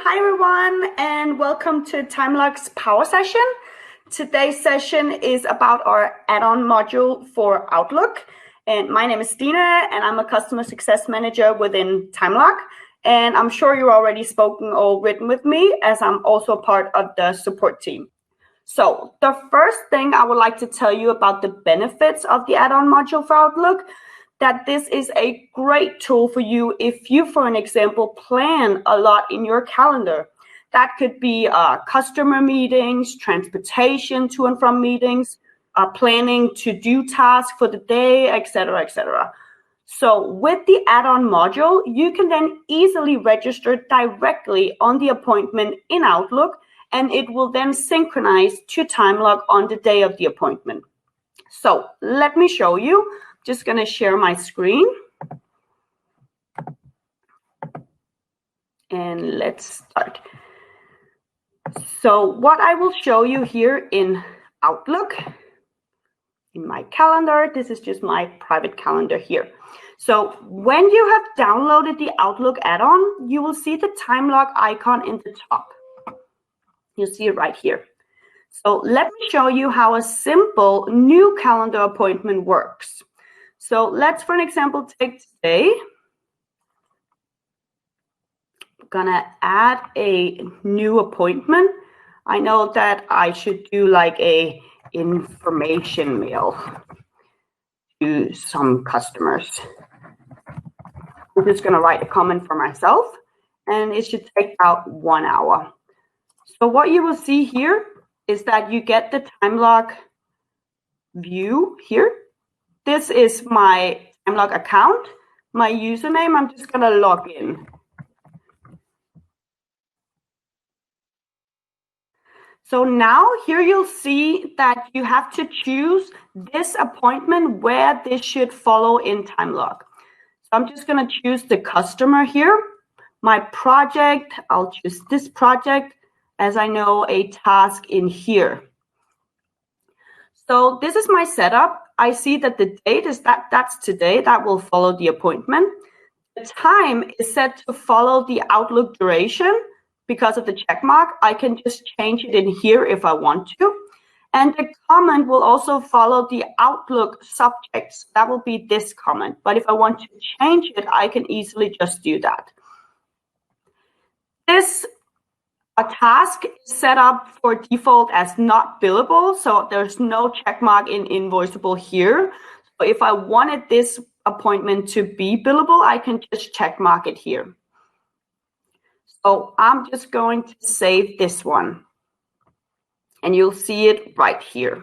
Hi everyone, and welcome to TimeLog's Power Session. Today's session is about our add-on module for Outlook. And my name is Stine, and I'm a Customer Success Manager within TimeLog. And I'm sure you've already spoken or written with me, as I'm also part of the support team. So the first thing I would like to tell you about the benefits of the add-on module for Outlook, that this is a great tool for you if you, for an example, plan a lot in your calendar. That could be customer meetings, transportation to and from meetings, planning to-do tasks for the day, etc., etc. So with the add-on module, you can then easily register directly on the appointment in Outlook, and it will then synchronize to TimeLog on the day of the appointment. So let me show you. Just going to share my screen. And let's start. So what I will show you here in Outlook, in my calendar, this is just my private calendar here. So when you have downloaded the Outlook add-on, you will see the TimeLog icon in the top. You'll see it right here. So let me show you how a simple new calendar appointment works. So let's, for an example, take today. I'm gonna add a new appointment. I know that I should do like a information mail to some customers. I'm just gonna write a comment for myself, and it should take about 1 hour. So what you will see here is that you get the TimeLock view here. This is my TimeLog account. My username, I'm just gonna log in. So now here you'll see that you have to choose this appointment where this should follow in TimeLog. So I'm just gonna choose the customer here. My project, I'll choose this project as I know a task in here. So this is my setup. I see that the date is that's today. That will follow the appointment. The time is set to follow the Outlook duration because of the check mark. I can just change it in here if I want to. And the comment will also follow the Outlook subjects. That will be this comment. But if I want to change it, I can easily just do that. A task is set up for default as not billable, so there's no check mark in invoiceable here. So if I wanted this appointment to be billable, I can just check mark it here. So I'm just going to save this one, and you'll see it right here.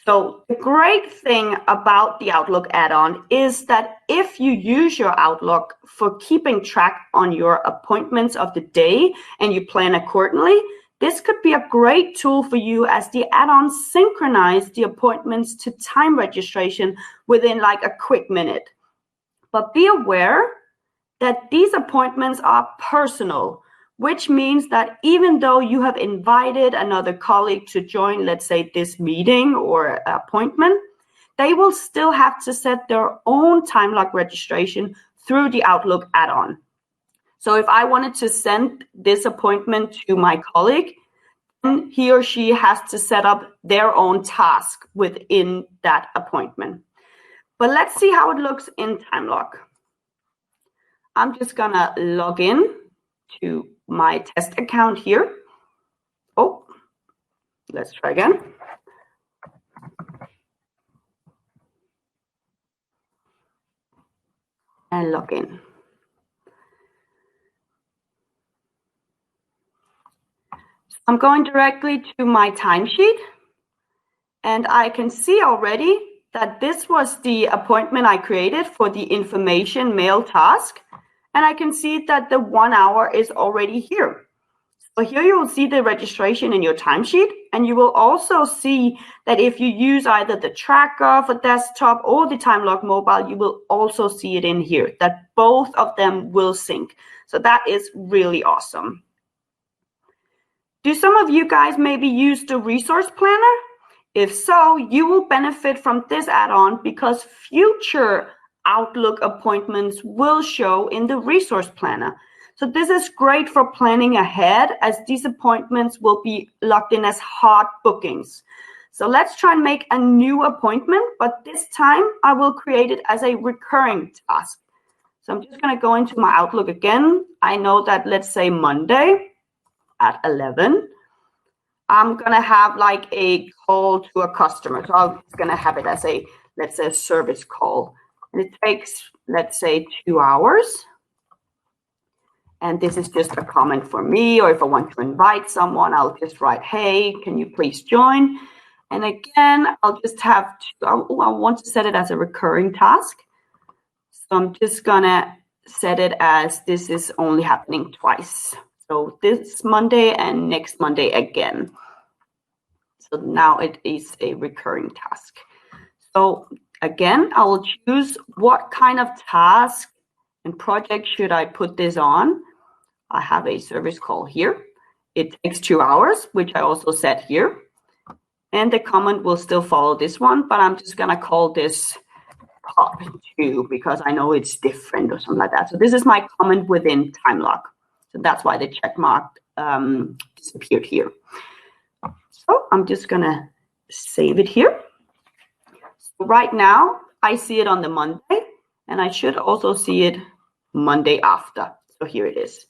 So the great thing about the Outlook add-on is that if you use your Outlook for keeping track on your appointments of the day and you plan accordingly, this could be a great tool for you as the add-on synchronize the appointments to time registration within like a quick minute. But be aware that these appointments are personal, which means that even though you have invited another colleague to join, let's say, this meeting or appointment, they will still have to set their own TimeLock registration through the Outlook add-on. So if I wanted to send this appointment to my colleague, then he or she has to set up their own task within that appointment. But let's see how it looks in TimeLock. I'm just gonna log in to my test account here. Oh, let's try again. And log in. So I'm going directly to my timesheet, and I can see already that this was the appointment I created for the information mail task. And I can see that the 1 hour is already here. So here you will see the registration in your timesheet, and you will also see that if you use either the tracker for desktop or the TimeLog mobile, you will also see it in here, that both of them will sync. So that is really awesome. Do some of you guys maybe use the resource planner? If so, you will benefit from this add-on because future Outlook appointments will show in the resource planner. So this is great for planning ahead, as these appointments will be logged in as hard bookings. So let's try and make a new appointment, but this time I will create it as a recurring task. So I'm just going to go into my Outlook again. I know that, let's say Monday at 11, I'm going to have like a call to a customer. So I'm going to have it as a, let's say, a service call. And it takes, let's say, 2 hours. And this is just a comment for me, or if I want to invite someone, I'll just write, hey, can you please join? And again, I'll just have to, I want to set it as a recurring task. So I'm just gonna set it as this is only happening twice. So this Monday and next Monday again. So now it is a recurring task. So again, I will choose what kind of task and project should I put this on. I have a service call here. It takes 2 hours, which I also set here. And the comment will still follow this one, but I'm just gonna call this part 2 because I know it's different or something like that. So this is my comment within TimeLock. So that's why the check mark disappeared here. So I'm just gonna save it here. So right now, I see it on the Monday, and I should also see it Monday after. So here it is.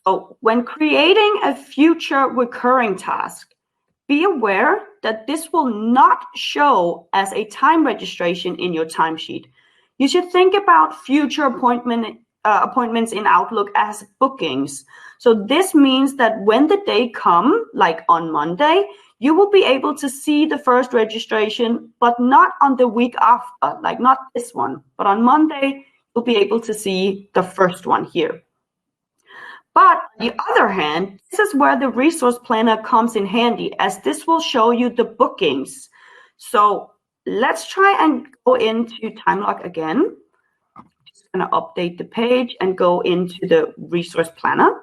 So when creating a future recurring task, be aware that this will not show as a time registration in your timesheet. You should think about future appointments in Outlook as bookings. So this means that when the day comes, like on Monday, you will be able to see the first registration, but not on the week after, like not this one, but on Monday, you'll be able to see the first one here. But on the other hand, this is where the resource planner comes in handy, as this will show you the bookings. So let's try and go into TimeLock again. Just going to update the page and go into the resource planner.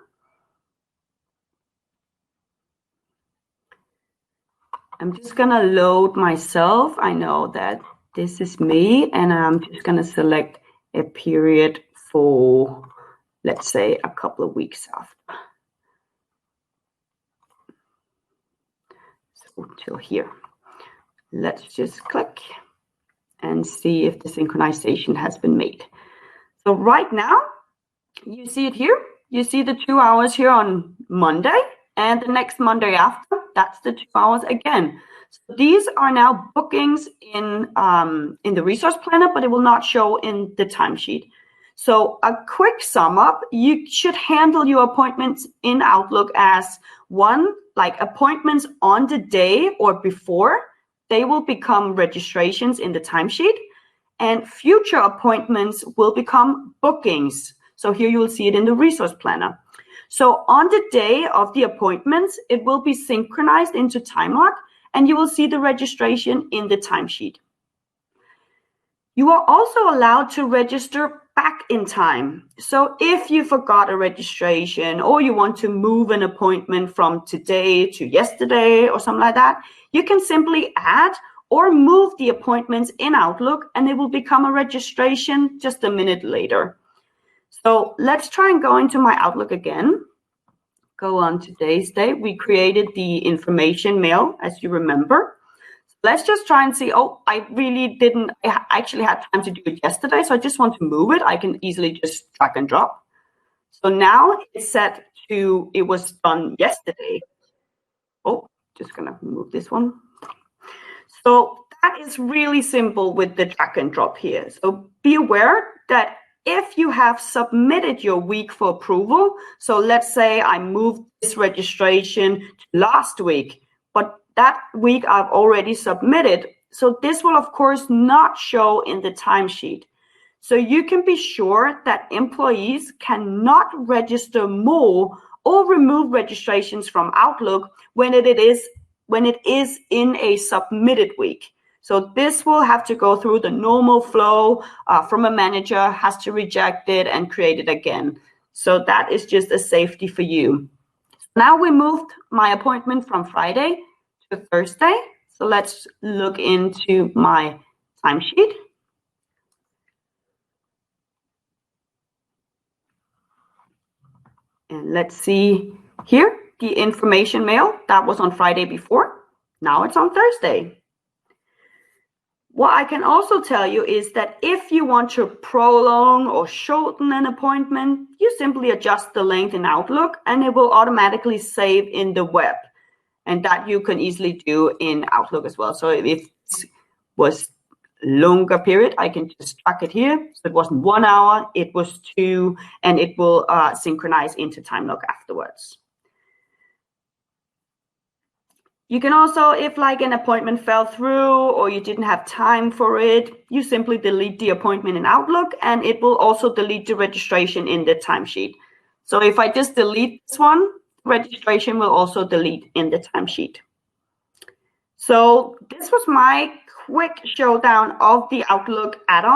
I'm just going to load myself. I know that this is me, and I'm just going to select a period for, let's say, a couple of weeks after. So till here. Let's just click and see if the synchronization has been made. So right now, you see it here. You see the 2 hours here on Monday, and the next Monday after, that's the 2 hours again. So these are now bookings in the resource planner, but it will not show in the timesheet. So a quick sum up, you should handle your appointments in Outlook as one, like appointments on the day or before, they will become registrations in the timesheet, and future appointments will become bookings. So here you will see it in the resource planner. So on the day of the appointments, it will be synchronized into TimeLock, and you will see the registration in the timesheet. You are also allowed to register back in time. So if you forgot a registration, or you want to move an appointment from today to yesterday or something like that, you can simply add or move the appointments in Outlook, and it will become a registration just a minute later. So let's try and go into my Outlook again. Go on today's date. We created the information mail, as you remember. Let's just try and see, oh, I actually had time to do it yesterday, so I just want to move it. I can easily just drag and drop. So now it's set to, it was done yesterday. Oh, just gonna move this one. So that is really simple with the drag and drop here. So be aware that if you have submitted your week for approval, so let's say I moved this registration to last week, but that week I've already submitted. So this will, of course, not show in the timesheet. So you can be sure that employees cannot register more or remove registrations from Outlook when it is in a submitted week. So this will have to go through the normal flow from a manager, has to reject it and create it again. So that is just a safety for you. Now we moved my appointment from Friday to Thursday. So let's look into my timesheet. And let's see here, the information mail that was on Friday before. Now it's on Thursday. What I can also tell you is that if you want to prolong or shorten an appointment, you simply adjust the length in Outlook and it will automatically save in the web. And that you can easily do in Outlook as well. So if it was longer period, I can just track it here. So it wasn't 1 hour, it was 2, and it will synchronize into TimeLog afterwards. You can also, if like an appointment fell through or you didn't have time for it, you simply delete the appointment in Outlook and it will also delete the registration in the timesheet. So if I just delete this one, registration will also delete in the timesheet. So this was my quick showdown of the Outlook add-on.